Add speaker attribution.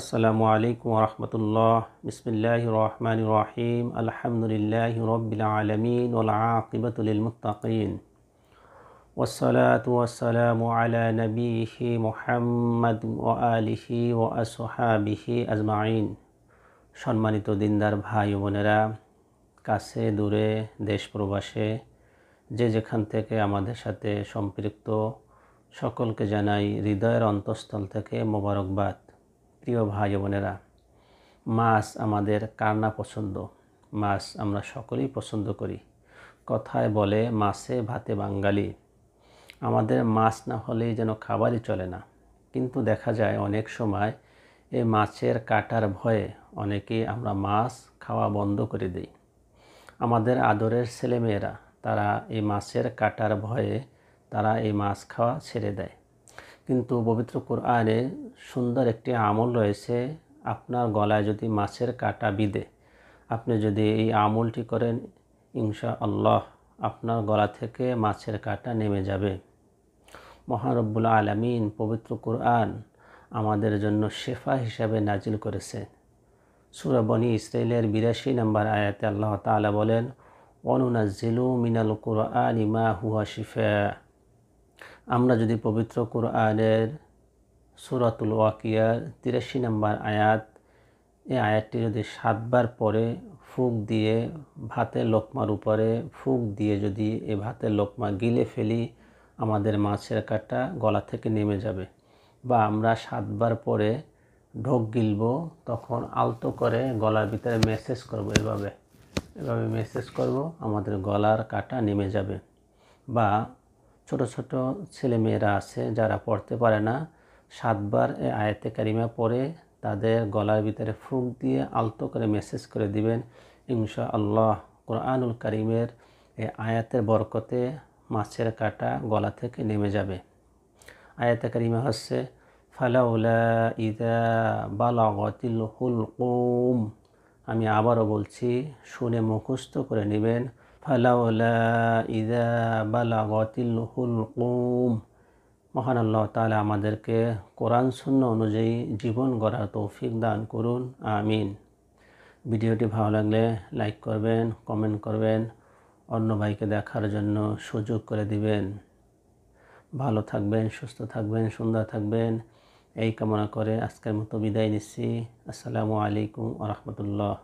Speaker 1: আসসালামু আলাইকুম ওরহমতুল্লাহ। বিসমিল্লাহির রহমানির রহিম। আলহামদুলিল্লাহি রাব্বিল আলামিন ওয়াল আকিবাতু লিল মুত্তাকিন ওয়াসসালাতু ওয়াসসালামু আলা নবিয়িহি মুহাম্মদ ওয়া আলিহি ওয়া আসহাবিহি আজমাইন। সম্মানিত দিনদার ভাই ও বোনেরা, কাছে দূরে দেশ প্রবাসে যে যেখান থেকে আমাদের সাথে সম্পৃক্ত সকলকে জানাই হৃদয়ের অন্তঃস্থল থেকে মোবারকবাদ। প্রিয় ভাই বোনেরা, মাছ আমাদের কার না পছন্দ? মাছ আমরা সকলেই পছন্দ করি। কথায় বলে মাছে ভাতে বাঙালি। আমাদের মাছ না হলেই যেন খাবারই চলে না। কিন্তু দেখা যায় অনেক সময় এই মাছের কাটার ভয়ে অনেকেই আমরা মাছ খাওয়া বন্ধ করে দিই। আমাদের আদরের ছেলেমেয়েরা তারা এই মাছের কাটার ভয়ে তারা এই মাছ খাওয়া ছেড়ে দেয়। কিন্তু পবিত্র কোরআনে সুন্দর একটি আমল রয়েছে। আপনার গলায় যদি মাছের কাঁটা বিঁধে আপনি যদি এই আমলটি করেন, ইনশাআল্লাহ আপনার গলা থেকে মাছের কাঁটা নেমে যাবে। মহান রব্বুল আলামিন পবিত্র কোরআন আমাদের জন্য শেফা হিসাবে নাজিল করেছে। সূরা বনী ইসরাঈলের ৮২ নম্বর আয়াতে আল্লাহ তাআলা বলেন, ওয়ানুনাজ্জিলু মিনাল কুরআনি মা হুয়া শিফা। আমরা যদি পবিত্র কোরআনের সূরাতুল ওয়াকিয়ার ৮৩ নম্বর আয়াত, এই আয়াতটি যদি ৭ বার পরে ফুঁক দিয়ে ভাতের লোকমার উপরে ফুঁক দিয়ে যদি এই ভাতের লোকমা গিলে ফেলি, আমাদের মাছের কাঁটা গলা থেকে নেমে যাবে। বা আমরা ৭ বার পরে ঢোক গিলব, তখন আলতো করে গলার ভিতরে মেসেজ করব, এভাবে মেসেজ করব, আমাদের গলার কাঁটা নেমে যাবে। বা ছোট ছোট ছেলেমেয়েরা আছে যারা পড়তে পারে না, ৭ বার এই আয়াতে কারিমা পড়ে তাদের গলার ভিতরে ফুঁক দিয়ে আলতো করে মেসেজ করে দিবেন। ইনশাআল্লাহ কোরআনুল কারিমের এই আয়াতের বরকতে মাছের কাঁটা গলা থেকে নেমে যাবে। আয়াতে কারিমা হচ্ছে, ফালাউলা ইযা বালাগাতিল হুলকুম। আমি আবারও বলছি, শুনে মুখস্থ করে নেবেন। ফালাউলা ইযা বালাগাতিল হুলকুম। মহান আল্লাহ তাআলা আমাদেরকে কোরআন সুন্নাহ অনুযায়ী জীবন গড়ার তৌফিক দান করুন, আমিন। ভিডিওটি ভালো লাগলে লাইক করবেন, কমেন্ট করবেন, অন্য ভাইকে দেখার জন্য সুযোগ করে দিবেন। ভালো থাকবেন, সুস্থ থাকবেন, সুন্দর থাকবেন, এই কামনা করে আজকের মতো বিদায় নিচ্ছি। আসসালামু আলাইকুম ওয়া রাহমাতুল্লাহ।